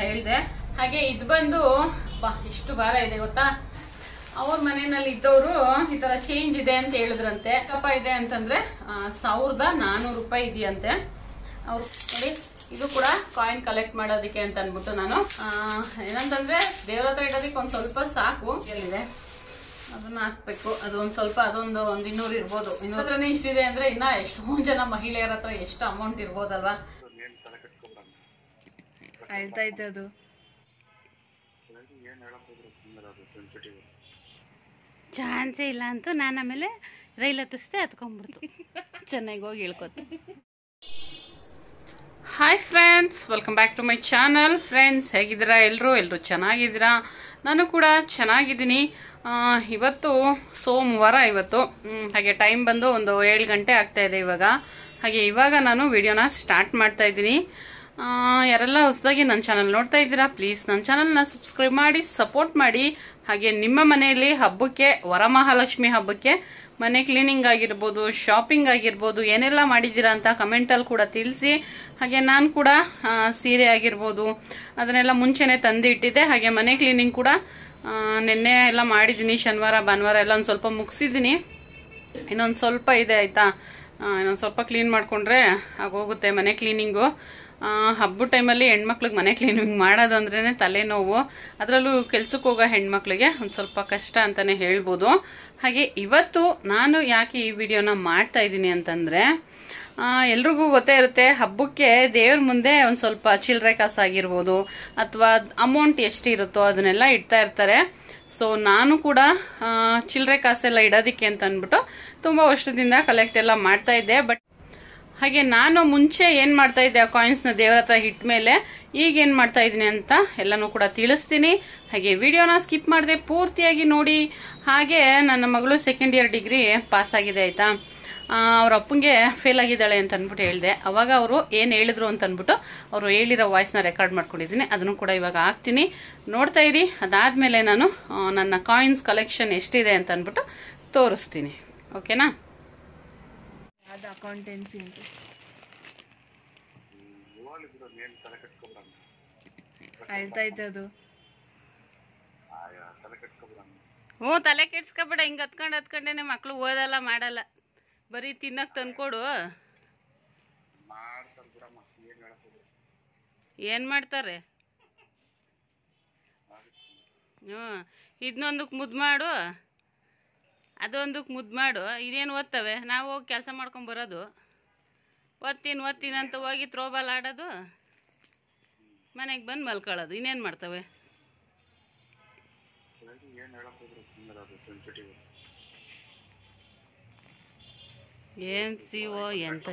ಹೇಳಿದೆ. ಹಾಗೆ ಇದು ಬಂದು ಎಷ್ಟು ಭಾರ ಇದೆ ಗೊತ್ತಾ. ಅವ್ರ ಮನೆಯಲ್ಲಿ ಇದ್ದವರು ಈ ತರ ಚೇಂಜ್ ಇದೆ ಅಂತ ಹೇಳಿದ್ರಂತೆ. ಕಪ್ಪ ಇದೆ ಅಂತಂದ್ರೆ 1400 ರೂಪಾಯಿ ಇದೆಯಂತೆ. ಅವ್ರು ನೋಡಿ, ಇದು ಕೂಡ ಕಾಯಿನ್ ಕಲೆಕ್ಟ್ ಮಾಡೋದಕ್ಕೆ ಅಂತ ಅನ್ಬಿಟ್ಟು ನಾನು ಏನಂತಂದ್ರೆ ದೇವ್ರ ಹತ್ರ ಇಡೋದಕ್ಕೆ ಒಂದ್ ಸ್ವಲ್ಪ ಸಾಕು. ಎಲ್ಲಿದೆ ಅದನ್ನ ಹಾಕ್ಬೇಕು. ಅದು ಒಂದ್ ಸ್ವಲ್ಪ ಅದೊಂದು 200 ಇರ್ಬೋದು. ಇನ್ನೊಂದ್ರನೇ ಇಷ್ಟಿದೆ ಅಂದ್ರೆ ಇನ್ನ ಎಷ್ಟೊಂದ್ ಜನ ಮಹಿಳೆಯರ ಹತ್ರ ಎಷ್ಟು ಅಮೌಂಟ್ ಇರ್ಬೋದಲ್ವಾ. ಅಳ್ತಾ ಇತ್ತು ಅದು. ಚಾನ್ಸೇ ಇಲ್ಲ ಅಂತೂ ನಾನು ಆಮೇಲೆ ರೈಲ್ ಹತ್ತಿಸ್ದೆ ಹತ್ಕೊಂಡ್ಬಿಡ್ತು. ಚೆನ್ನಾಗಿ ಹೋಗಿ ಹೇಳ್ಕೊತ. Hi friends, welcome back to my channel. Friends, ಹೇಗಿದ್ದೀರಾ ಎಲ್ಲರೂ ಚೆನ್ನಾಗಿದ್ದೀರಾ? ನಾನು ಕೂಡ ಚೆನ್ನಾಗಿದ್ದೀನಿ. ಇವತ್ತು ಸೋಮವಾರ ಇವತ್ತು. ಹಾಗೆ ಟೈಮ್ ಬಂದು ಒಂದು 7 ಗಂಟೆ ಆಗ್ತಾ ಇದೆ ಇವಾಗ. ಹಾಗೆ ಇವಾಗ ನಾನು ವಿಡಿಯೋನ ಸ್ಟಾರ್ಟ್ ಮಾಡ್ತಾ ಇದ್ದೀನಿ. ಯಾರೆಲ್ಲ ಹೊಸದಾಗಿ ನನ್ನ ಚಾನಲ್ ನೋಡ್ತಾ ಇದ್ದೀರಾ, ಪ್ಲೀಸ್ ನನ್ನ ಚಾನಲ್ನ ಸಬ್ಸ್ಕ್ರೈಬ್ ಮಾಡಿ ಸಪೋರ್ಟ್ ಮಾಡಿ. ಹಾಗೆ ನಿಮ್ಮ ಮನೆಯಲ್ಲಿ ಹಬ್ಬಕ್ಕೆ, ವರಮಹಾಲಕ್ಷ್ಮಿ ಹಬ್ಬಕ್ಕೆ ಮನೆ ಕ್ಲೀನಿಂಗ್ ಆಗಿರ್ಬೋದು, ಶಾಪಿಂಗ್ ಆಗಿರ್ಬೋದು, ಏನೆಲ್ಲ ಮಾಡಿದ್ದೀರಾ ಅಂತ ಕಮೆಂಟಲ್ಲಿ ಕೂಡ ತಿಳಿಸಿ. ಹಾಗೆ ನಾನು ಕೂಡ ಸೀರೆ ಆಗಿರ್ಬೋದು ಅದನ್ನೆಲ್ಲ ಮುಂಚೆನೆ ತಂದು ಇಟ್ಟಿದ್ದೆ. ಹಾಗೆ ಮನೆ ಕ್ಲೀನಿಂಗ್ ಕೂಡ ನಿನ್ನೆ ಎಲ್ಲ ಮಾಡಿದ್ದೀನಿ. ಶನಿವಾರ ಭಾನುವಾರ ಎಲ್ಲ ಒಂದು ಸ್ವಲ್ಪ ಮುಗಿಸಿದ್ದೀನಿ. ಇನ್ನೊಂದು ಸ್ವಲ್ಪ ಇದೆ ಆಯ್ತಾ. ಇನ್ನೊಂದು ಸ್ವಲ್ಪ ಕ್ಲೀನ್ ಮಾಡ್ಕೊಂಡ್ರೆ ಆಗೋಗುತ್ತೆ ಮನೆ ಕ್ಲೀನಿಂಗು. ಹಬ್ಬದ ಟೈಮಲ್ಲಿ ಹೆಣ್ಮಕ್ಳಿಗೆ ಮನೆ ಕ್ಲೀನಿಂಗ್ ಮಾಡೋದು ಅಂದ್ರೇನೆ ತಲೆನೋವು. ಅದರಲ್ಲೂ ಕೆಲ್ಸಕ್ಕೆ ಹೋಗೋ ಹೆಣ್ಮಕ್ಳಿಗೆ ಒಂದು ಸ್ವಲ್ಪ ಕಷ್ಟ ಅಂತಾನೆ ಹೇಳ್ಬೋದು. ಹಾಗೆ ಇವತ್ತು ನಾನು ಯಾಕೆ ಈ ವಿಡಿಯೋನ ಮಾಡ್ತಾ ಇದ್ದೀನಿ ಅಂತಂದ್ರೆ, ಎಲ್ರಿಗೂ ಗೊತ್ತೇ ಇರುತ್ತೆ, ಹಬ್ಬಕ್ಕೆ ದೇವ್ರ ಮುಂದೆ ಒಂದು ಸ್ವಲ್ಪ ಚಿಲ್ಲರೆ ಕಾಸಾಗಿರ್ಬೋದು ಅಥವಾ ಅಮೌಂಟ್ ಎಷ್ಟಿರುತ್ತೋ ಅದನ್ನೆಲ್ಲ ಇಡ್ತಾ ಇರ್ತಾರೆ. ಸೊ ನಾನು ಕೂಡ ಚಿಲ್ಲರೆ ಕಾಸೆಲ್ಲ ಇಡೋದಿಕ್ಕೆ ಅಂತ ಅಂದ್ಬಿಟ್ಟು ತುಂಬಾ ವರ್ಷದಿಂದ ಕಲೆಕ್ಟ್ ಎಲ್ಲ ಮಾಡ್ತಾ ಇದ್ದೆ. ಬಟ್ ಹಾಗೆ ನಾನು ಮುಂಚೆ ಏನ್ ಮಾಡ್ತಾ ಇದ್ದೆ, ಆ ಕಾಯಿನ್ಸ್ ನ ದೇವರ ಹತ್ರ ಇಟ್ಟ ಮೇಲೆ ಈಗ ಏನ್ ಮಾಡ್ತಾ ಇದೀನಿ ಅಂತ ಎಲ್ಲಾನು ಕೂಡ ತಿಳಿಸ್ತೀನಿ. ಹಾಗೆ ವಿಡಿಯೋನ ಸ್ಕಿಪ್ ಮಾಡದೆ ಪೂರ್ತಿಯಾಗಿ ನೋಡಿ. ಹಾಗೆ ನನ್ನ ಮಗಳು 2nd ಇಯರ್ ಡಿಗ್ರಿ ಪಾಸ್ ಆಗಿದೆ ಆಯ್ತಾ. ಅವ್ರ ಅಪ್ಪಂಗೆ ಫೇಲ್ ಆಗಿದ್ದಾಳೆ ಅಂತ ಅನ್ಬಿಟ್ಟು ಹೇಳಿದೆ. ಅವಾಗ ಅವರು ಏನ್ ಹೇಳಿದ್ರು ಅಂತ ಅನ್ಬಿಟ್ಟು ಅವರು ಹೇಳಿರೋ ವಾಯ್ಸ್ ನ ರೆಕಾರ್ಡ್ ಮಾಡ್ಕೊಂಡಿದ್ದೀನಿ. ಅದನ್ನು ಕೂಡ ಇವಾಗ ಹಾಕ್ತೀನಿ, ನೋಡ್ತಾ ಇರಿ. ಅದಾದ್ಮೇಲೆ ನಾನು ನನ್ನ ಕಾಯಿನ್ಸ್ ಕಲೆಕ್ಷನ್ ಎಷ್ಟಿದೆ ಅಂತ ಅನ್ಬಿಟ್ಟು ತೋರಿಸ್ತೀನಿ. ಓಕೆನಾ? ಅದು ಅಕೌಂಟೆನ್ಸಿ ಅಂತ ಅಳ್ತಾ ಇತ್ತು ಅದು. ತಲೆ ಕೆಡ್ಸ್ಕೊಬೇಡ. ಹಿಂಗ್ ಹತ್ಕೊಂಡೇನೆ ಮಕ್ಳು ಓದಲ್ಲ ಮಾಡಲ್ಲ, ಬರೀ ತಿನ್ನಕ್ ತಂದ್ಕೊಡು. ಏನ್ ಮಾಡ್ತಾರೆ? ಇದನ್ನೊಂದಕ್ಕೆ ಮುದ್ದು ಮಾಡು, ಅದೊಂದಕ್ಕೆ ಮುದ್ದು ಮಾಡು. ಇದೇನು ಓದ್ತವೆ? ನಾವು ಹೋಗಿ ಕೆಲಸ ಮಾಡ್ಕೊಂಡ್ ಬರೋದು. ಓದ್ತೀನಿ ಅಂತ ಹೋಗಿ ಥ್ರೋಬಾಲ್ ಆಡೋದು, ಮನೆಗೆ ಬಂದು ಮಲ್ಕೊಳ್ಳೋದು. ಇನ್ನೇನು ಮಾಡ್ತವೆ? ಏನ್ ಸಿಒ ಎಂತ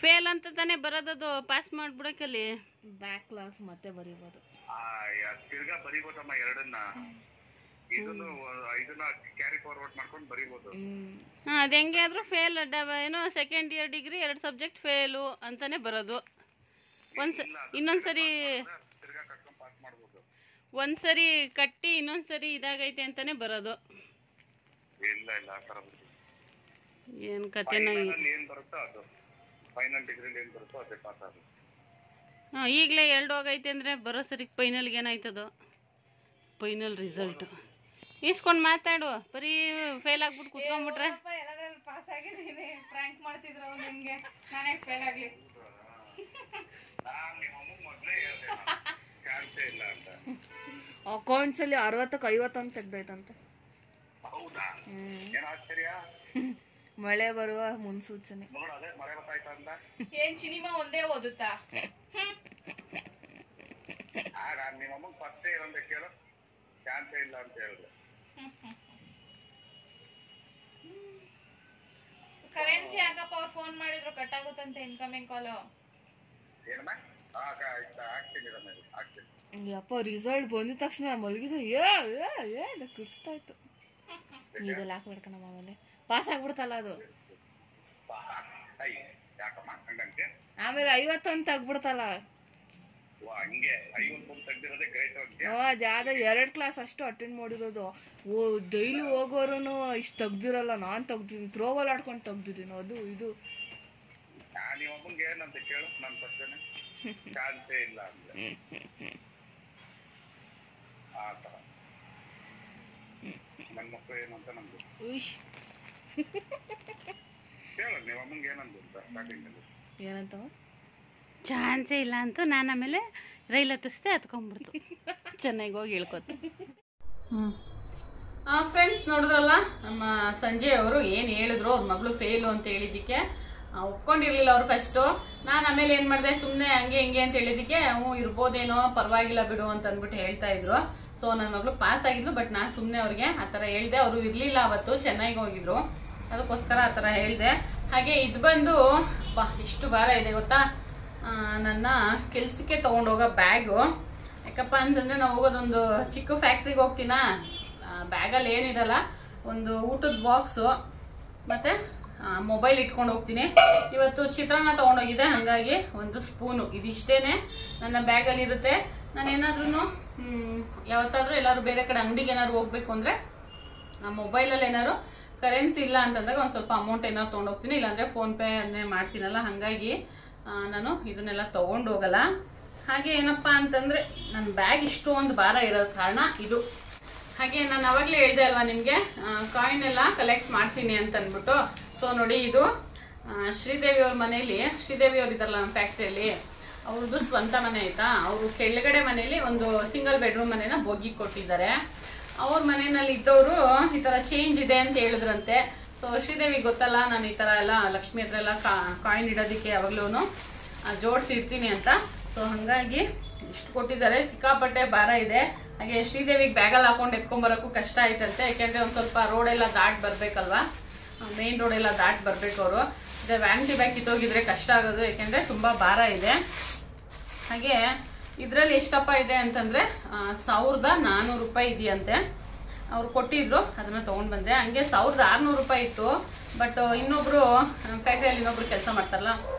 ಫೇಲ್ ಅಂತ ತಾನೇ ಬರೋದದು. ಪಾಸ್ ಮಾಡ್ಬಿಡಕ್ಕಲ್ಲಿ ಬ್ಯಾಕ್ ಕ್ಲಾಸ್ ಮತ್ತೆ ಬರೀಬೋದು. ಅದ ಹೆಂಗೆ ಆದ್ರೂ ಫೇಲ್. ಏನೋ 2nd year degree 2 subject fail ಅಂತಾನೆ ಬರೋದು. ಇನ್ನೊಂದ್ಸರಿ ಒಂದ್ಸರಿ ಕಟ್ಟಿ ಇನ್ನೊಂದ್ಸರಿ ಇದಾಗೈತೆ ಅಂತಾನೆ ಬರೋದು. ಏನ್ ಕತೆನ. ಈಗಲೇ 2 ಹೋಗೈತೆ ಅಂದ್ರೆ ಬರೋ ಸರಿ ಫೈನಲ್ಗೆ ಏನಾಯ್ತದೋ. ಫೈನಲ್ ರಿಸಲ್ಟ್ ಇಸ್ಕೊಂಡ್ ಮಾತಾಡು. ಬರೀ ಫೇಲ್ ಆಗ್ಬಿಟ್ಟು ಕುತ್ಕೊಂಡ್ಬಿಟ್ರೆ ಪಾಸ್ ಆಗಿದ್ದೀನಿ. ಫ್ರ್ಯಾಂಕ್ ಮಾಡ್ತಿದ್ರು ಅವ್ರು ನಿಮ್ಗೆ, ನಾನೇ ಫೇಲ್ ಆಗ್ಲಿ. ಅಕೌಂಟ್ಸ್ ಅಲ್ಲಿ 60ಕ್ಕೆ 50 ಅಂತ ತೆಗ್ದೈತಂತೆ. ಮಳೆ ಬರುವ ಮುನ್ಸೂಚನೆ. ಏನ್ ಸಿನಿಮಾ ಒಂದೇ ಓದುತ್ತಾ? ಕರೆನ್ಸಿ ಹಾಕಪ್ಪ. ಅವ್ರು ಫೋನ್ ಮಾಡಿದ್ರು ಕಟ್ ಆಗುತ್ತಂತೆ ಇನ್ಕಮಿಂಗ್ ಕಾಲು. ಯಪ್ಪ ರಿಸಲ್ಟ್ ಬಂದಿದ ತಕ್ಷಣ ಮಲಗಿದ ಕಿರ್ಸ್ತಾ ಇತ್ತು. ಇದೆಲ್ಲ ಹಾಕ್ಬಿಡ್ಕಣಮ್ಮ ಆಮೇಲೆ ಪಾಸ್ ಆಗ್ಬಿಡ್ತಲ್ಲ ಅದು. ಆಮೇಲೆ 50 ಅಂತ ಆಗ್ಬಿಡ್ತಲ್ಲ. ಜಾದ 2 ಕ್ಲಾಸ್ ಅಷ್ಟು ಅಟೆಂಡ್ ಮಾಡಿರೋದು. ಡೈಲಿ ಹೋಗೋರು ಇಷ್ಟು ತೆಗ್ದಿರಲ್ಲ. ನಾನು ತೆಗ್ದಿದ್ದೀನಿ, ಥ್ರೋಬಾಲ್ ಆಡ್ಕೊಂಡು ತೆಗ್ದಿದ್ದೀನಿ. ಅದು ಇದು ಏನಂತ ಚಾನ್ಸೇ ಇಲ್ಲ ಅಂತ ನಾನು ಆಮೇಲೆ ರೈಲ್ ಹತ್ತಿಸ್ದೆ ಹತ್ಕೊಂಡ್ಬಿಡ್ತು. ಚೆನ್ನಾಗಿ ಹೋಗಿ ಹೇಳ್ಕೊತ. ಫ್ರೆಂಡ್ಸ್ ನೋಡಿದ್ರಲ್ಲ ನಮ್ಮ ಸಂಜಯ್ ಅವರು ಏನು ಹೇಳಿದ್ರು, ಅವ್ರ ಮಗಳು ಫೇಲು ಅಂತ ಹೇಳಿದ್ದಕ್ಕೆ ಒಪ್ಕೊಂಡಿರ್ಲಿಲ್ಲ ಅವ್ರು ಫಸ್ಟು. ನಾನು ಆಮೇಲೆ ಏನು ಮಾಡಿದೆ, ಸುಮ್ಮನೆ ಹಂಗೆ ಹಿಂಗೆ ಅಂತ ಹೇಳಿದ್ದಕ್ಕೆ ಇರ್ಬೋದೇನೋ ಪರವಾಗಿಲ್ಲ ಬಿಡು ಅಂತ ಅಂದ್ಬಿಟ್ಟು ಹೇಳ್ತಾ ಇದ್ರು. ಸೊ ನನ್ನ ಮಗಳು ಪಾಸ್ ಆಗಿದ್ಲು, ಬಟ್ ನಾನು ಸುಮ್ಮನೆ ಅವ್ರಿಗೆ ಆ ಥರ ಹೇಳಿದೆ. ಅವರು ಇರಲಿಲ್ಲ ಅವತ್ತು, ಚೆನ್ನಾಗಿ ಹೋಗಿದ್ರು, ಅದಕ್ಕೋಸ್ಕರ ಆ ಥರ ಹೇಳಿದೆ. ಹಾಗೆ ಇದು ಬಂದು ಎಷ್ಟು ಭಾರ ಇದೆ ಗೊತ್ತಾ, ನನ್ನ ಕೆಲ್ಸಕ್ಕೆ ತೊಗೊಂಡೋಗೋ ಬ್ಯಾಗು. ಯಾಕಪ್ಪ ಅಂತಂದರೆ ನಾವು ಹೋಗೋದೊಂದು ಚಿಕ್ಕ ಫ್ಯಾಕ್ಟ್ರಿಗೆ ಹೋಗ್ತೀನಾ, ಬ್ಯಾಗಲ್ಲಿ ಏನಿರಲ್ಲ, ಒಂದು ಊಟದ ಬಾಕ್ಸು ಮತ್ತು ಮೊಬೈಲ್ ಇಟ್ಕೊಂಡು ಹೋಗ್ತೀನಿ. ಇವತ್ತು ಚಿತ್ರಾನ್ನ ತೊಗೊಂಡೋಗಿದೆ, ಹಾಗಾಗಿ ಒಂದು ಸ್ಪೂನು, ಇದಿಷ್ಟೇ ನನ್ನ ಬ್ಯಾಗಲ್ಲಿ ಇರುತ್ತೆ. ನಾನೇನಾದ್ರೂ ಯಾವತ್ತಾದ್ರೂ ಎಲ್ಲರೂ ಬೇರೆ ಕಡೆ ಅಂಗಡಿಗೆ ಏನಾದ್ರು ಹೋಗ್ಬೇಕು ಅಂದರೆ ಮೊಬೈಲಲ್ಲಿ ಏನಾದ್ರು ಕರೆನ್ಸಿ ಇಲ್ಲ ಅಂತಂದಾಗ ಒಂದು ಸ್ವಲ್ಪ ಅಮೌಂಟ್ ಏನಾದ್ರು ತೊಗೊಂಡೋಗ್ತೀನಿ, ಇಲ್ಲಾಂದರೆ ಫೋನ್ಪೇ ಅದನ್ನೇ ಮಾಡ್ತೀನಲ್ಲ, ಹಾಗಾಗಿ ನಾನು ಇದನ್ನೆಲ್ಲ ತೊಗೊಂಡು ಹೋಗಲ್ಲ. ಹಾಗೆ ಏನಪ್ಪ ಅಂತಂದರೆ ನನ್ನ ಬ್ಯಾಗ್ ಇಷ್ಟೊಂದು ಭಾರ ಇರೋದು ಕಾರಣ ಇದು. ಹಾಗೆ ನಾನು ಅವಾಗಲೇ ಹೇಳಿದೆ ಅಲ್ವಾ ನಿಮಗೆ, ಕಾಯಿನ್ ಎಲ್ಲ ಕಲೆಕ್ಟ್ ಮಾಡ್ತೀನಿ ಅಂತ ಅಂದ್ಬಿಟ್ಟು. ಸೊ ನೋಡಿ, ಇದು ಶ್ರೀದೇವಿ ಅವ್ರ ಮನೇಲಿ, ಶ್ರೀದೇವಿ ಅವ್ರು ಇದ್ದಾರಲ್ಲ ನಮ್ಮ ಫ್ಯಾಕ್ಟ್ರಿಯಲ್ಲಿ, ಅವ್ರದ್ದು ಸ್ವಂತ ಮನೆ ಆಯಿತಾ. ಅವರು ಕೆಳಗಡೆ ಮನೇಲಿ ಒಂದು ಸಿಂಗಲ್ ಬೆಡ್ರೂಮ್ ಮನೇನ ಬೋಗಿ ಕೊಟ್ಟಿದ್ದಾರೆ. ಅವ್ರ ಮನೆಯಲ್ಲಿ ಇದ್ದವರು ಈ ಥರ ಚೇಂಜ್ ಇದೆ ಅಂತ ಹೇಳಿದ್ರಂತೆ. ಸೊ ಶ್ರೀದೇವಿಗೆ ಗೊತ್ತಲ್ಲ, ನಾನು ಈ ಥರ ಎಲ್ಲ ಲಕ್ಷ್ಮಿ ಹತ್ರ ಎಲ್ಲ ಕಾಯಿನ್ ಇಡೋದಕ್ಕೆ ಯಾವಾಗಲೂ ಜೋಡಿಸಿರ್ತೀನಿ ಅಂತ. ಸೊ ಹಾಗಾಗಿ ಇಷ್ಟು ಕೊಟ್ಟಿದ್ದಾರೆ, ಸಿಕ್ಕಾಪಟ್ಟೆ ಭಾರ ಇದೆ. ಹಾಗೆ ಶ್ರೀದೇವಿಗೆ ಬ್ಯಾಗಲ್ಲಿ ಹಾಕೊಂಡು ಎತ್ಕೊಂಬರೋಕ್ಕೂ ಕಷ್ಟ ಆಯ್ತಂತೆ, ಯಾಕೆಂದರೆ ಒಂದು ಸ್ವಲ್ಪ ರೋಡೆಲ್ಲ ದಾಟಿ ಬರಬೇಕಲ್ವಾ, ಮೇನ್ ರೋಡೆಲ್ಲ ದಾಟಿ ಬರಬೇಕು ಅವರು. ಅದೇ ವ್ಯಾನಿಟಿ ಬ್ಯಾಗ್ ಕಿತ್ತೋಗಿದ್ರೆ ಕಷ್ಟ ಆಗೋದು, ಯಾಕೆಂದರೆ ತುಂಬ ಭಾರ ಇದೆ. ಹಾಗೆ ಇದರಲ್ಲಿ ಎಷ್ಟಪ್ಪ ಇದೆ ಅಂತಂದರೆ 1400 ರೂಪಾಯಿ ಇದೆಯಂತೆ. ಅವ್ರು ಕೊಟ್ಟಿದ್ರು, ಅದನ್ನು ತೊಗೊಂಡು ಬಂದೆ. ಹಂಗೆ 1600 ರೂಪಾಯಿ ಇತ್ತು. ಬಟ್ ಇನ್ನೊಬ್ಬರು ಫ್ಯಾಕ್ಟ್ರಿಯಲ್ಲಿ ಇನ್ನೊಬ್ರು ಕೆಲಸ ಮಾಡ್ತಾರಲ್ಲ,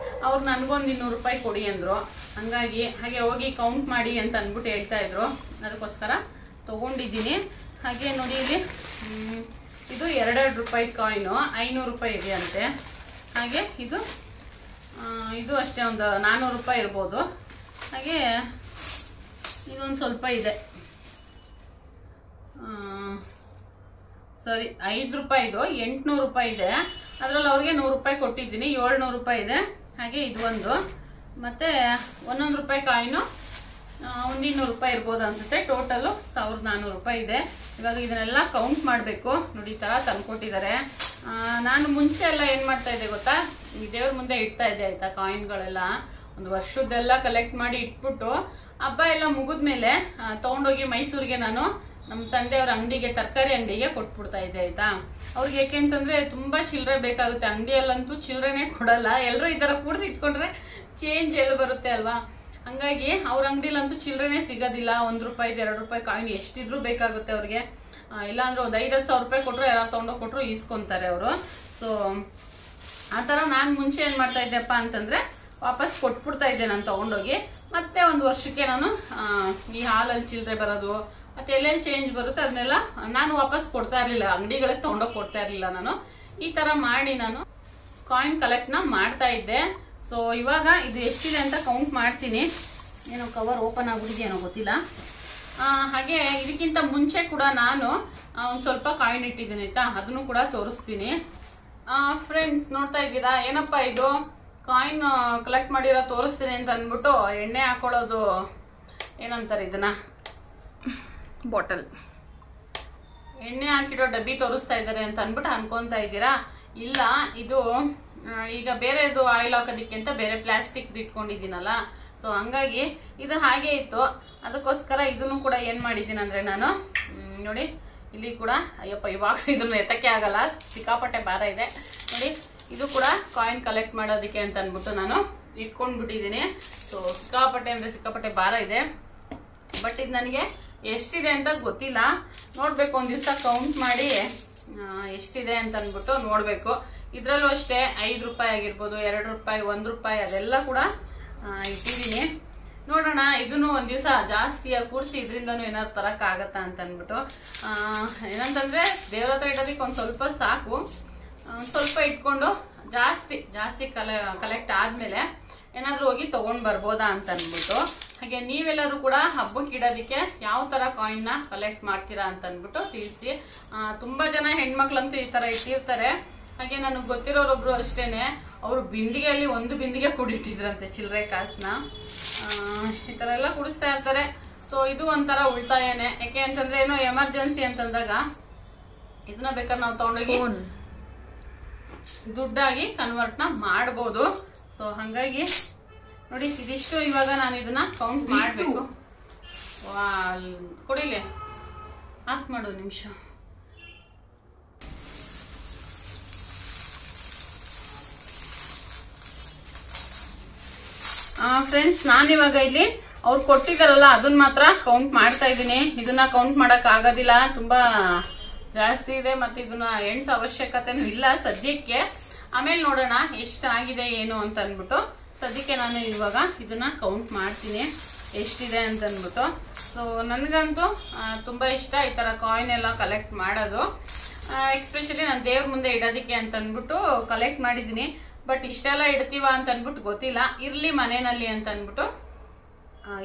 ಅವ್ರು ನನಗೊಂದು 200 ರೂಪಾಯಿ ಕೊಡಿ ಅಂದರು. ಹಾಗಾಗಿ ಹಾಗೆ ಹೋಗಿ ಕೌಂಟ್ ಮಾಡಿ ಅಂತ ಅಂದ್ಬಿಟ್ಟು ಹೇಳ್ತಾಯಿದ್ರು, ಅದಕ್ಕೋಸ್ಕರ ತೊಗೊಂಡಿದ್ದೀನಿ. ಹಾಗೆ ನೋಡಿ, ಇಲ್ಲಿ ಇದು 2 ರೂಪಾಯಿ ಕಾಯಿನು 500 ರೂಪಾಯಿ ಇದೆಯಂತೆ. ಹಾಗೆ ಇದು ಅಷ್ಟೇ ಒಂದು 400 ರೂಪಾಯಿ ಇರ್ಬೋದು. ಹಾಗೆ ಇದೊಂದು ಸ್ವಲ್ಪ ಇದೆ, ಸರಿ 5 ರೂಪಾಯಿದು 800 ರೂಪಾಯಿ ಇದೆ. ಅದರಲ್ಲಿ ಅವ್ರಿಗೆ 100 ರೂಪಾಯಿ ಕೊಟ್ಟಿದ್ದೀನಿ, 700 ರೂಪಾಯಿ ಇದೆ. ಹಾಗೆ ಇದು ಒಂದು, ಮತ್ತು 1 ರೂಪಾಯಿ ಕಾಯಿನು ಒಂದು 200 ರೂಪಾಯಿ ಇರ್ಬೋದು ಅನ್ಸುತ್ತೆ. ಟೋಟಲು 1400 ರೂಪಾಯಿ ಇದೆ. ಇವಾಗ ಇದನ್ನೆಲ್ಲ ಕೌಂಟ್ ಮಾಡಬೇಕು. ನೋಡಿ, ಈ ಥರ ತಂದ್ಕೊಟ್ಟಿದ್ದಾರೆ. ನಾನು ಮುಂಚೆ ಎಲ್ಲ ಏನು ಮಾಡ್ತಾ ಇದ್ದೆ ಗೊತ್ತಾ, ಈ ದೇವ್ರ ಮುಂದೆ ಇಡ್ತಾ ಇದ್ದೆ ಆಯಿತಾ, ಕಾಯಿನ್ಗಳೆಲ್ಲ ಒಂದು ವರ್ಷದ್ದೆಲ್ಲ ಕಲೆಕ್ಟ್ ಮಾಡಿ ಇಟ್ಬಿಟ್ಟು ಹಬ್ಬ ಎಲ್ಲ ಮುಗಿದ್ಮೇಲೆ ತೊಗೊಂಡೋಗಿ ಮೈಸೂರಿಗೆ ನಾನು ನಮ್ಮ ತಂದೆಯವ್ರ ಅಂಗಡಿಗೆ, ತರಕಾರಿ ಅಂಗಡಿಗೆ ಕೊಟ್ಬಿಡ್ತಾ ಇದ್ದೆ ಆಯಿತಾ. ಅವ್ರಿಗೆ ಯಾಕೆ ಅಂತಂದರೆ ತುಂಬ ಚಿಲ್ಲರೆ ಬೇಕಾಗುತ್ತೆ, ಅಂಗಡಿಯಲ್ಲಂತೂ ಚಿಲ್ಲರೆನೇ ಕೊಡಲ್ಲ. ಎಲ್ಲರೂ ಈ ಥರ ಕೂಡಿಸಿ ಇಟ್ಕೊಂಡ್ರೆ ಚೇಂಜ್ ಎಲ್ಲ ಬರುತ್ತೆ ಅಲ್ವಾ. ಹಾಗಾಗಿ ಅವ್ರ ಅಂಗಡಿಲಂತೂ ಚಿಲ್ಲರೆನೇ ಸಿಗೋದಿಲ್ಲ. 1 ರೂಪಾಯಿದು 2 ರೂಪಾಯಿ ಕಾಯಿನ್ ಎಷ್ಟಿದ್ರೂ ಬೇಕಾಗುತ್ತೆ ಅವ್ರಿಗೆ. ಇಲ್ಲಾಂದ್ರೆ ಒಂದು 5-10 ಸಾವಿರ ರೂಪಾಯಿ ಕೊಟ್ಟರು, ಯಾರು ತೊಗೊಂಡೋಗಿ ಕೊಟ್ಟರು ಈಸ್ಕೊತಾರೆ ಅವರು. ಸೊ ಆ ಥರ ನಾನು ಮುಂಚೆ ಏನು ಮಾಡ್ತಾ ಇದ್ದೆಪ್ಪ ಅಂತಂದರೆ, ವಾಪಸ್ ಕೊಟ್ಬಿಡ್ತಾ ಇದ್ದೆ ನಾನು ತೊಗೊಂಡೋಗಿ. ಮತ್ತೆ ಒಂದು ವರ್ಷಕ್ಕೆ ನಾನು ಈ ಹಾಲಲ್ಲಿ ಚಿಲ್ಲರೆ ಬರೋದು ಮತ್ತು ಎಲ್ಲೆಲ್ಲಿ ಚೇಂಜ್ ಬರುತ್ತೆ ಅದನ್ನೆಲ್ಲ ನಾನು ವಾಪಸ್ ಕೊಡ್ತಾ ಇರಲಿಲ್ಲ, ಅಂಗಡಿಗಳಿಗೆ ತೊಗೊಂಡೋಗಿ ಕೊಡ್ತಾ ಇರಲಿಲ್ಲ. ನಾನು ಈ ಥರ ಮಾಡಿ ನಾನು ಕಾಯಿನ್ ಕಲೆಕ್ಟ್ನ ಮಾಡ್ತಾ ಇದ್ದೆ. ಸೊ ಇವಾಗ ಇದು ಎಷ್ಟಿದೆ ಅಂತ ಕೌಂಟ್ ಮಾಡ್ತೀನಿ. ಏನೋ ಕವರ್ ಓಪನ್ ಆಗ್ಬಿಟ್ಟಿದೆಯೇನೋ ಗೊತ್ತಿಲ್ಲ. ಹಾಗೆ ಇದಕ್ಕಿಂತ ಮುಂಚೆ ಕೂಡ ನಾನು ಒಂದು ಸ್ವಲ್ಪ ಕಾಯಿನ್ ಇಟ್ಟಿದ್ದೀನಿ ಆಯಿತಾ, ಅದನ್ನು ಕೂಡ ತೋರಿಸ್ತೀನಿ. ಫ್ರೆಂಡ್ಸ್ ನೋಡ್ತಾ ಇದ್ದೀರಾ, ಏನಪ್ಪ ಇದು ಕಾಯಿನ್ ಕಲೆಕ್ಟ್ ಮಾಡಿರೋ ತೋರಿಸ್ತೀನಿ ಅಂತ ಅಂದ್ಬಿಟ್ಟು ಎಣ್ಣೆ ಹಾಕೊಳ್ಳೋದು, ಏನಂತಾರೆ ಇದನ್ನ, ಬಾಟಲ್ ಎಣ್ಣೆ ಹಾಕಿಡೋ ಡಬ್ಬಿ ತೋರಿಸ್ತಾ ಇದ್ದಾರೆ ಅಂತ ಅಂದ್ಬಿಟ್ಟು ಅನ್ಕೊತಾ ಇದ್ದೀರಾ. ಇಲ್ಲ, ಇದು ಈಗ ಬೇರೆದು ಆಯಿಲ್ ಹಾಕೋದಕ್ಕೆ ಅಂತ ಬೇರೆ ಪ್ಲಾಸ್ಟಿಕ್ ಇಟ್ಕೊಂಡಿದ್ದೀನಲ್ಲ. ಸೊ ಹಂಗಾಗಿ ಇದು ಹಾಗೆ ಇತ್ತು, ಅದಕ್ಕೋಸ್ಕರ ಇದನ್ನು ಕೂಡ ಏನು ಮಾಡಿದ್ದೀನಿ ಅಂದರೆ ನಾನು ನೋಡಿ, ಇಲ್ಲಿ ಕೂಡ ಅಯ್ಯಪ್ಪ ಇವಾಗ ಇದನ್ನು ಎತ್ತಕ್ಕೆ ಆಗಲ್ಲ, ಸಿಕ್ಕಾಪಟ್ಟೆ ಭಾರ ಇದೆ ನೋಡಿ. ಇದು ಕೂಡ ಕಾಯಿನ್ ಕಲೆಕ್ಟ್ ಮಾಡೋದಕ್ಕೆ ಅಂತ ಅಂದ್ಬಿಟ್ಟು ನಾನು ಇಟ್ಕೊಂಡ್ಬಿಟ್ಟಿದ್ದೀನಿ. ಸೊ ಸಿಕ್ಕಾಪಟ್ಟೆ ಅಂದರೆ ಸಿಕ್ಕಾಪಟ್ಟೆ ಭಾರ ಇದೆ. ಬಟ್ ಇದು ನನಗೆ ಎಷ್ಟಿದೆ ಅಂತ ಗೊತ್ತಿಲ್ಲ, ನೋಡಬೇಕು, ಒಂದು ದಿವಸ ಕೌಂಟ್ ಮಾಡಿ ಎಷ್ಟಿದೆ ಅಂತ ಅಂದ್ಬಿಟ್ಟು ನೋಡಬೇಕು. ಇದರಲ್ಲೂ ಅಷ್ಟೇ 5 ರೂಪಾಯಿ ಆಗಿರ್ಬೋದು, 2 ರೂಪಾಯಿ, 1 ರೂಪಾಯಿ ಅದೆಲ್ಲ ಕೂಡ ಇಟ್ಟಿದ್ದೀನಿ. ನೋಡೋಣ ಇದನ್ನು ಒಂದ್ ದಿವಸ ಜಾಸ್ತಿ ಕೂಡಿಸಿ ಇದರಿಂದನೂ ಏನಾದ್ರು ತರಕ್ ಆಗತ್ತಾ ಅಂತ ಅನ್ಬಿಟ್ಟು ಏನಂತಂದ್ರೆ ದೇವ್ರ ಹತ್ರ ಇಡೋದಕ್ಕೆ ಒಂದ್ ಸ್ವಲ್ಪ ಸಾಕು, ಸ್ವಲ್ಪ ಇಟ್ಕೊಂಡು ಜಾಸ್ತಿ ಕಲೆಕ್ಟ್ ಆದ್ಮೇಲೆ ಏನಾದ್ರು ಹೋಗಿ ತಗೊಂಡ್ ಬರ್ಬೋದಾ ಅಂತ ಅನ್ಬಿಟ್ಟು. ಹಾಗೆ ನೀವೆಲ್ಲರೂ ಕೂಡ ಹಬ್ಬಕ್ಕೆ ಇಡೋದಕ್ಕೆ ಯಾವ ತರ ಕಾಯಿನ್ ನ ಕಲೆಕ್ಟ್ ಮಾಡ್ತೀರಾ ಅಂತ ಅನ್ಬಿಟ್ಟು ತಿಳಿಸಿ. ತುಂಬಾ ಜನ ಹೆಣ್ಮಕ್ಳಂತೂ ಈ ತರ ಇಟ್ಟಿರ್ತಾರೆ. ಹಾಗೆ ನನಗೆ ಗೊತ್ತಿರೋರೊಬ್ರು ಅಷ್ಟೇನೆ, ಅವರು ಬಿಂದಿಗೆಯಲ್ಲಿ ಒಂದು ಬಿಂದಿಗೆ ಕೂಡಿಟ್ಟಿದ್ರಂತೆ ಚಿಲ್ಲರೆ ಕಾಸನ್ನ. ಈ ತರ ಎಲ್ಲ ಕುಡಿಸ್ತಾ ಇರ್ತಾರೆ. ಸೊ ಇದು ಒಂಥರ ಉಳಿತಾಯನೇ. ಯಾಕೆ ಅಂತಂದ್ರೆ ಏನೋ ಎಮರ್ಜೆನ್ಸಿ ಅಂತಂದಾಗ ಇದನ್ನ ಬೇಕಾದ್ರೆ ನಾವು ತಗೊಂಡೋಗಿ ದುಡ್ಡಾಗಿ ಕನ್ವರ್ಟ್ ನ ಮಾಡಬಹುದು. ಸೊ ಹಂಗಾಗಿ ನೋಡಿ ಇದಿಷ್ಟು. ಇವಾಗ ನಾನು ಇದನ್ನ ಕೌಂಟ್ ಮಾಡಬೇಕು. ಕೊಡಿಲಿ, ಆಫ್ ಮಾಡು ನಿಮಿಷ. ಫ್ರೆಂಡ್ಸ್, ನಾನಿವಾಗ ಇಲ್ಲಿ ಅವ್ರು ಕೊಟ್ಟಿದಾರಲ್ಲ ಅದನ್ನ ಮಾತ್ರ ಕೌಂಟ್ ಮಾಡ್ತಾ ಇದ್ದೀನಿ. ಇದನ್ನ ಕೌಂಟ್ ಮಾಡಕ್ ಆಗೋದಿಲ್ಲ, ತುಂಬಾ ಜಾಸ್ತಿ ಇದೆ. ಮತ್ತೆ ಇದನ್ನ ಎಣ್ಸ್ ಅವಶ್ಯಕತೆನೂ ಇಲ್ಲ ಸದ್ಯಕ್ಕೆ. ಆಮೇಲೆ ನೋಡೋಣ ಎಷ್ಟಾಗಿದೆ ಏನು ಅಂತ ಅನ್ಬಿಟ್ಟು. ಸದ್ಯಕ್ಕೆ ನಾನು ಇವಾಗ ಇದನ್ನ ಕೌಂಟ್ ಮಾಡ್ತೀನಿ ಎಷ್ಟಿದೆ ಅಂತ ಅನ್ಬಿಟ್ಟು. ಸೊ ನನಗಂತೂ ತುಂಬಾ ಇಷ್ಟ ಈ ತರ ಕಾಯಿನ್ ಎಲ್ಲ ಕಲೆಕ್ಟ್ ಮಾಡೋದು. ಎಕ್ಸ್ಪೆಷಲಿ ನಾನು ದೇವ್ರ ಮುಂದೆ ಇಡೋದಕ್ಕೆ ಅಂತ ಅನ್ಬಿಟ್ಟು ಕಲೆಕ್ಟ್ ಮಾಡಿದ್ದೀನಿ. ಬಟ್ ಇಷ್ಟೆಲ್ಲ ಇಡ್ತೀವ ಅಂತ ಅನ್ಬಿಟ್ಟು ಗೊತ್ತಿಲ್ಲ. ಇರ್ಲಿ ಮನೆಯಲ್ಲಿ ಅಂತ ಅನ್ಬಿಟ್ಟು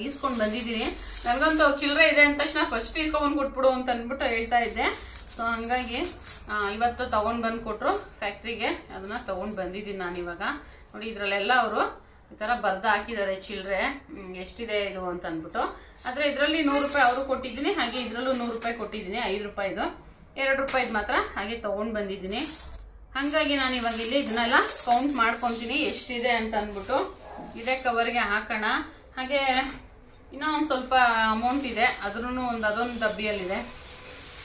ಈಸ್ಕೊಂಡ್ ಬಂದಿದ್ದೀನಿ. ನನಗಂತೂ ಚಿಲ್ಲರೆ ಇದೆ ಅಂದ ತಕ್ಷಣ ಫಸ್ಟ್ ಈಸ್ಕೊಂಡ್ ಕೊಟ್ಬಿಡು ಅಂತ ಅನ್ಬಿಟ್ಟು ಹೇಳ್ತಾ ಇದ್ದೆ. ಸೊ ಹಂಗಾಗಿ ಇವತ್ತು ತಗೊಂಡ್ ಬಂದು ಕೊಟ್ರು ಫ್ಯಾಕ್ಟ್ರಿಗೆ, ಅದನ್ನ ತಗೊಂಡ್ ಬಂದಿದ್ದೀನಿ ನಾನು ಇವಾಗ. ನೋಡಿ ಇದ್ರಲ್ಲೆಲ್ಲ ಅವರು ಈ ತರ ಬರ್ದು ಹಾಕಿದ್ದಾರೆ ಚಿಲ್ಲರೆ ಎಷ್ಟಿದೆ ಇದು ಅಂತ ಅನ್ಬಿಟ್ಟು. ಆದ್ರೆ ಇದ್ರಲ್ಲಿ 100 ರೂಪಾಯಿ ಅವರು ಕೊಟ್ಟಿದ್ದೀನಿ, ಹಾಗೆ ಇದ್ರಲ್ಲೂ 100 ರೂಪಾಯಿ ಕೊಟ್ಟಿದ್ದೀನಿ. 5 ರೂಪಾಯಿದು 2 ರೂಪಾಯಿದು ಮಾತ್ರ ಹಾಗೆ ತಗೊಂಡ್ ಬಂದಿದ್ದೀನಿ. ಹಂಗಾಗಿ ನಾನು ಇವಾಗ ಇಲ್ಲಿ ಇದನ್ನೆಲ್ಲ ಕೌಂಟ್ ಮಾಡ್ಕೊಂತೀನಿ ಎಷ್ಟಿದೆ ಅಂತ ಅನ್ಬಿಟ್ಟು. ಇದೇ ಕವರ್ಗೆ ಹಾಕೋಣ. ಹಾಗೆ ಇನ್ನೂ ಒಂದು ಸ್ವಲ್ಪ ಅಮೌಂಟ್ ಇದೆ, ಅದನ್ನು ಅದೊಂದು ಡಬ್ಬಿಯಲ್ಲಿದೆ,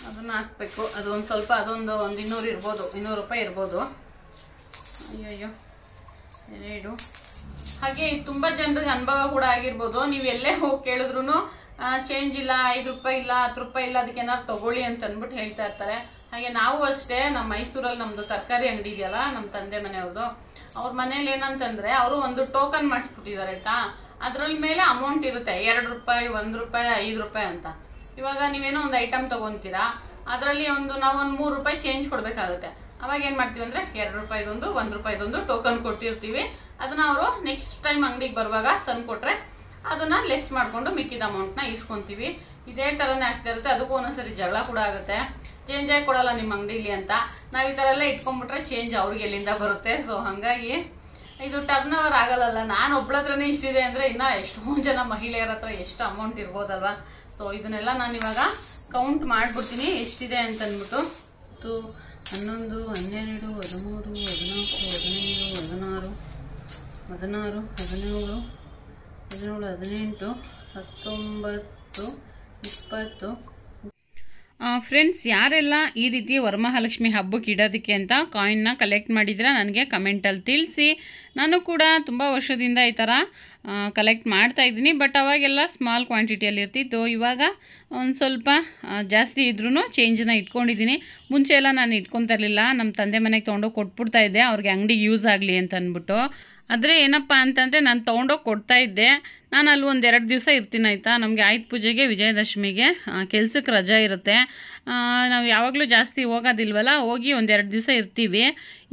ಅದನ್ನ ಹಾಕ್ಬೇಕು. ಅದು ಒಂದು ಸ್ವಲ್ಪ, ಅದೊಂದು 200 ಇರ್ಬೋದು, 200 ರೂಪಾಯಿ ಇರ್ಬೋದು. ಅಯ್ಯೋ 2. ಹಾಗೆ ತುಂಬಾ ಜನರಿಗೆ ಅನುಭವ ಕೂಡ ಆಗಿರ್ಬೋದು. ನೀವು ಎಲ್ಲೇ ಹೋಗಿ ಕೇಳಿದ್ರು ಚೇಂಜ್ ಇಲ್ಲ, 5 ರೂಪಾಯಿ ಇಲ್ಲ, 10 ರೂಪಾಯಿ ಇಲ್ಲ, ಅದಕ್ಕೆ ಏನಾದ್ರು ತಗೊಳ್ಳಿ ಅಂತ ಅನ್ಬಿಟ್ಟು ಹೇಳ್ತಾ ಇರ್ತಾರೆ. ಹಾಗೆ ನಾವು ಅಷ್ಟೇ, ನಮ್ಮ ಮೈಸೂರಲ್ಲಿ ನಮ್ದು ತರಕಾರಿ ಅಂಗಡಿ ಇದೆಯಲ್ಲ, ನಮ್ಮ ತಂದೆ ಮನೆಯವ್ರದ್ದು, ಅವ್ರ ಮನೇಲಿ ಏನಂತಂದ್ರೆ ಅವರು ಒಂದು ಟೋಕನ್ ಮಾಡಿಸ್ಬಿಟ್ಟಿದ್ದಾರೆ ಆಯ್ತಾ. ಅದ್ರಲ್ಲಿ ಮೇಲೆ ಅಮೌಂಟ್ ಇರುತ್ತೆ, 2 ರೂಪಾಯಿ, 1 ರೂಪಾಯಿ, 5 ರೂಪಾಯಿ ಅಂತ. ಇವಾಗ ನೀವೇನೋ ಒಂದು ಐಟಮ್ ತಗೊಂತೀರಾ, ಅದರಲ್ಲಿ ನಾವು ಒಂದು 3 ರೂಪಾಯಿ ಚೇಂಜ್ ಕೊಡ್ಬೇಕಾಗುತ್ತೆ. ಅವಾಗ ಏನ್ ಮಾಡ್ತೀವಿ ಅಂದ್ರೆ 2 ರೂಪಾಯಿದೊಂದು, 1 ರೂಪಾಯಿದೊಂದು ಟೋಕನ್ ಕೊಟ್ಟಿರ್ತೀವಿ. ಅದನ್ನ ಅವರು ನೆಕ್ಸ್ಟ್ ಟೈಮ್ ಅಂಗಡಿಗೆ ಬರುವಾಗ ತಂದು ಕೊಟ್ರೆ ಅದನ್ನ ಲೆಸ್ ಮಾಡ್ಕೊಂಡು ಮಿಕ್ಕಿದ ಅಮೌಂಟ್ ನ ಇಸ್ಕೊಂತೀವಿ. ಇದೇ ತರನೇ ಆಗ್ತಾ ಇರುತ್ತೆ. ಅದಕ್ಕೂ ಒಂದೊಂದ್ಸರಿ ಜಗಳ ಕೂಡ ಆಗುತ್ತೆ, ಚೇಂಜ್ ಆಗಿ ಕೊಡಲ್ಲ ನಿಮ್ಮ ಅಂಗಡಿಲಿ ಅಂತ. ನಾವ್ ಈ ತರ ಎಲ್ಲ ಇಟ್ಕೊಂಡ್ಬಿಟ್ರೆ ಚೇಂಜ್ ಅವ್ರಿಗೆ ಎಲ್ಲಿಂದ ಬರುತ್ತೆ. ಸೊ ಹಂಗಾಗಿ ಇದು ಟರ್ನ್ ಓವರ್ ಆಗಲ್ಲ. ನಾನು ಒಬ್ಳತ್ರನೇ ಇಷ್ಟಿದೆ ಅಂದ್ರೆ ಇನ್ನ ಎಷ್ಟೊಂದು ಜನ ಮಹಿಳೆಯರ ಹತ್ರ ಎಷ್ಟು ಅಮೌಂಟ್ ಇರ್ಬೋದಲ್ವಾ. ಸೊ ಇದನ್ನೆಲ್ಲ ನಾನು ಇವಾಗ ಕೌಂಟ್ ಮಾಡ್ಬಿಡ್ತೀನಿ ಎಷ್ಟಿದೆ ಅಂತ ಅಂದ್ಬಿಟ್ಟು. 11, 12, 13, 14, 15, 16, 17, 18, 19, 20. ಫ್ರೆಂಡ್ಸ್, ಯಾರೆಲ್ಲ ಈ ರೀತಿ ವರಮಹಾಲಕ್ಷ್ಮಿ ಹಬ್ಬಕ್ಕೆ ಇಡೋದಕ್ಕೆ ಅಂತ ಕಾಯಿನ್ನ ಕಲೆಕ್ಟ್ ಮಾಡಿದ್ರೆ ನನಗೆ ಕಮೆಂಟಲ್ಲಿ ತಿಳಿಸಿ. ನಾನು ಕೂಡ ತುಂಬ ವರ್ಷದಿಂದ ಈ ಥರ ಕಲೆಕ್ಟ್ ಮಾಡ್ತಾಯಿದ್ದೀನಿ. ಬಟ್ ಅವಾಗೆಲ್ಲ ಸ್ಮಾಲ್ ಕ್ವಾಂಟಿಟಿಯಲ್ಲಿ ಇರ್ತಿತ್ತು. ಇವಾಗ ಒಂದು ಸ್ವಲ್ಪ ಜಾಸ್ತಿ ಇದ್ರೂ ಚೇಂಜನ್ನ ಇಟ್ಕೊಂಡಿದ್ದೀನಿ. ಮುಂಚೆ ಎಲ್ಲ ನಾನು ಇಟ್ಕೊತಾ ಇರಲಿಲ್ಲ. ನಮ್ಮ ತಂದೆ ಮನೆಗೆ ತೊಗೊಂಡೋಗಿ ಕೊಟ್ಬಿಡ್ತಾ ಇದ್ದೆ, ಅವ್ರಿಗೆ ಅಂಗಡಿಗೆ ಯೂಸ್ ಆಗಲಿ ಅಂತ ಅಂದ್ಬಿಟ್ಟು. ಆದರೆ ಏನಪ್ಪ ಅಂತಂದರೆ ನಾನು ತೊಗೊಂಡೋಗಿ ಕೊಡ್ತಾ ಇದ್ದೆ. ನಾನು ಅಲ್ಲಿ 1-2 ದಿವಸ ಇರ್ತೀನಿ ಆಯಿತಾ. ನಮಗೆ ಆಯುಧ ಪೂಜೆಗೆ, ವಿಜಯದಶಮಿಗೆ ಕೆಲ್ಸಕ್ಕೆ ರಜೆ ಇರುತ್ತೆ. ನಾವು ಯಾವಾಗಲೂ ಜಾಸ್ತಿ ಹೋಗೋದಿಲ್ವಲ್ಲ, ಹೋಗಿ 1-2 ದಿವಸ ಇರ್ತೀವಿ.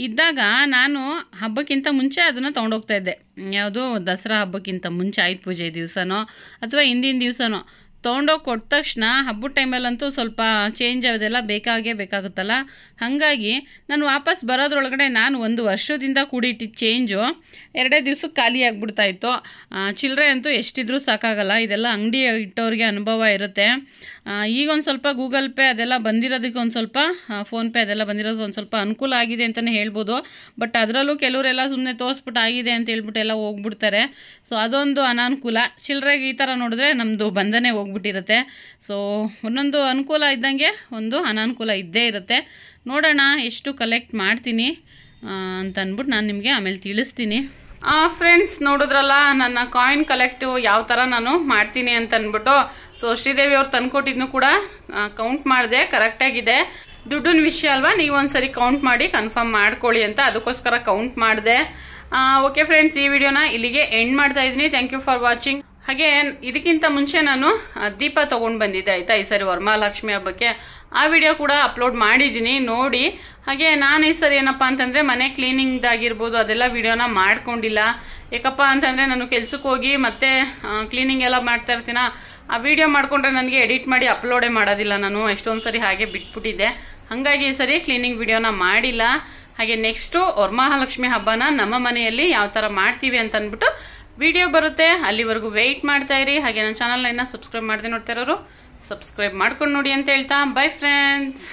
ಇದ್ದಾಗ ನಾನು ಹಬ್ಬಕ್ಕಿಂತ ಮುಂಚೆ ಅದನ್ನು ತೊಗೊಂಡೋಗ್ತಾ ಇದ್ದೆ. ಯಾವುದು ದಸರಾ ಹಬ್ಬಕ್ಕಿಂತ ಮುಂಚೆ, ಆಯುಧ ಪೂಜೆ ದಿವಸನೋ ಅಥವಾ ಹಿಂದಿನ ದಿವಸನೋ ತೊಗೊಂಡೋಗಿ ಕೊಟ್ಟ ತಕ್ಷಣ ಹಬ್ಬದ ಟೈಮಲ್ಲಂತೂ ಸ್ವಲ್ಪ ಚೇಂಜ್ ಅದೆಲ್ಲ ಬೇಕಾಗುತ್ತಲ್ಲ. ಹಾಗಾಗಿ ನಾನು ವಾಪಸ್ ಬರೋದ್ರೊಳಗಡೆ ನಾನು 1 ವರ್ಷದಿಂದ ಕೂಡಿಟ್ಟಿದ್ದ ಚೇಂಜು 2 ದಿವ್ಸಕ್ಕೆ ಖಾಲಿ ಆಗಿಬಿಡ್ತಾಯಿತ್ತು. ಚಿಲ್ಲರೆ ಅಂತೂ ಎಷ್ಟಿದ್ರೂ ಸಾಕಾಗಲ್ಲ. ಇದೆಲ್ಲ ಅಂಗಡಿ ಇಟ್ಟವ್ರಿಗೆ ಅನುಭವ ಇರುತ್ತೆ. ಈಗ ಒಂದು ಸ್ವಲ್ಪ ಗೂಗಲ್ ಪೇ ಅದೆಲ್ಲ ಬಂದಿರೋದಕ್ಕೆ, ಒಂದು ಸ್ವಲ್ಪ ಫೋನ್ಪೇ ಅದೆಲ್ಲ ಬಂದಿರೋದಕ್ಕೆ ಒಂದು ಸ್ವಲ್ಪ ಅನುಕೂಲ ಆಗಿದೆ ಅಂತಲೇ ಹೇಳ್ಬೋದು. ಬಟ್ ಅದರಲ್ಲೂ ಕೆಲವರೆಲ್ಲ ಸುಮ್ಮನೆ ತೋರಿಸ್ಬಿಟ್ಟು ಆಗಿದೆ ಅಂತ ಹೇಳ್ಬಿಟ್ಟು ಎಲ್ಲ ಹೋಗ್ಬಿಡ್ತಾರೆ. ಸೊ ಅದೊಂದು ಅನಾನುಕೂಲ. ಚಿಲ್ಲರೆಗೆ ಈ ಥರ ನೋಡಿದ್ರೆ ನಮ್ಮದು ಬಂಧನೆ ಹೋಗ್ಬಿಟ್ಟಿರುತ್ತೆ. ಸೊ ಒಂದೊಂದು ಅನುಕೂಲ ಇದ್ದಂಗೆ ಒಂದು ಅನಾನುಕೂಲ ಇದ್ದೇ ಇರುತ್ತೆ. ನೋಡೋಣ ಎಷ್ಟು ಕಲೆಕ್ಟ್ ಮಾಡ್ತೀನಿ ಅಂತ ಅಂದ್ಬಿಟ್ಟು ನಾನು ನಿಮಗೆ ಆಮೇಲೆ ತಿಳಿಸ್ತೀನಿ. ಫ್ರೆಂಡ್ಸ್, ನೋಡಿದ್ರಲ್ಲ ನನ್ನ ಕಾಯಿನ್ ಕಲೆಕ್ಟ್ ಯಾವ ಥರ ನಾನು ಮಾಡ್ತೀನಿ ಅಂತ ಅಂದ್ಬಿಟ್ಟು. ಸೊ ಶ್ರೀದೇವಿ ಅವ್ರು ತಂದ್ಕೊಟ್ಟಿದ್ನು ಕೂಡ ಕೌಂಟ್ ಮಾಡಿದೆ, ಕರೆಕ್ಟಾಗಿದೆ. ದುಡ್ಡಿನ ವಿಷಯ ಅಲ್ವಾ, ನೀವೊಂದ್ಸರಿ ಕೌಂಟ್ ಮಾಡಿ ಕನ್ಫರ್ಮ್ ಮಾಡ್ಕೊಳ್ಳಿ ಅಂತ ಅದಕ್ಕೋಸ್ಕರ ಕೌಂಟ್ ಮಾಡಿದೆ. ಓಕೆ ಫ್ರೆಂಡ್ಸ್, ಈ ವಿಡಿಯೋನ ಇಲ್ಲಿಗೆ ಎಂಡ್ ಮಾಡ್ತಾ ಇದ್ದೀನಿ. Thank you for watching. ಹಾಗೆ ಇದಕ್ಕಿಂತ ಮುಂಚೆ ನಾನು ದೀಪ ತಗೊಂಡ್ ಬಂದಿದ್ದೆ ಆಯ್ತಾ, ಈ ಸರಿ ವರಮಹಾಲಕ್ಷ್ಮಿ ಹಬ್ಬಕ್ಕೆ ಆ ವಿಡಿಯೋ ಕೂಡ ಅಪ್ಲೋಡ್ ಮಾಡಿದೀನಿ ನೋಡಿ. ಹಾಗೆ ನಾನು ಈ ಸರಿ ಏನಪ್ಪಾ ಅಂತಂದ್ರೆ ಮನೆ ಕ್ಲೀನಿಂಗ್ ಆಗಿರ್ಬೋದು ಅದೆಲ್ಲ ವಿಡಿಯೋನ ಮಾಡ್ಕೊಂಡಿಲ್ಲ. ಯಾಕಪ್ಪ ಅಂತಂದ್ರೆ ನಾನು ಕೆಲ್ಸಕ್ಕೆ ಹೋಗಿ ಮತ್ತೆ ಕ್ಲೀನಿಂಗ್ ಎಲ್ಲ ಮಾಡ್ತಾ ಇರ್ತೀನ, ಆ ವಿಡಿಯೋ ಮಾಡ್ಕೊಂಡ್ರೆ ನನಗೆ ಎಡಿಟ್ ಮಾಡಿ ಅಪ್ಲೋಡೇ ಮಾಡೋದಿಲ್ಲ. ನಾನು ಎಷ್ಟೊಂದ್ ಸರಿ ಹಾಗೆ ಬಿಟ್ಬಿಟ್ಟಿದ್ದೆ, ಹಂಗಾಗಿ ಈ ಸರಿ ಕ್ಲೀನಿಂಗ್ ವಿಡಿಯೋನ ಮಾಡಿಲ್ಲ. ಹಾಗೆ ನೆಕ್ಸ್ಟ್ ವರಮಹಾಲಕ್ಷ್ಮಿ ಹಬ್ಬನ ನಮ್ಮ ಮನೆಯಲ್ಲಿ ಯಾವ ತರ ಮಾಡ್ತೀವಿ ಅಂತ ಅಂದ್ಬಿಟ್ಟು ವಿಡಿಯೋ ಬರುತ್ತೆ, ಅಲ್ಲಿವರೆಗೂ ವೆಯ್ಟ್ ಮಾಡ್ತಾ ಇರಿ. ಹಾಗೆ ನನ್ನ ಚಾನಲ್ ಇನ್ನ ಸಬ್ಸ್ಕ್ರೈಬ್ ಮಾಡದೆ ನೋಡ್ತಾ ಇರೋರು ಸಬ್ಸ್ಕ್ರೈಬ್ ಮಾಡ್ಕೊಂಡು ನೋಡಿ ಅಂತ ಹೇಳ್ತಾ, ಬೈ ಫ್ರೆಂಡ್ಸ್.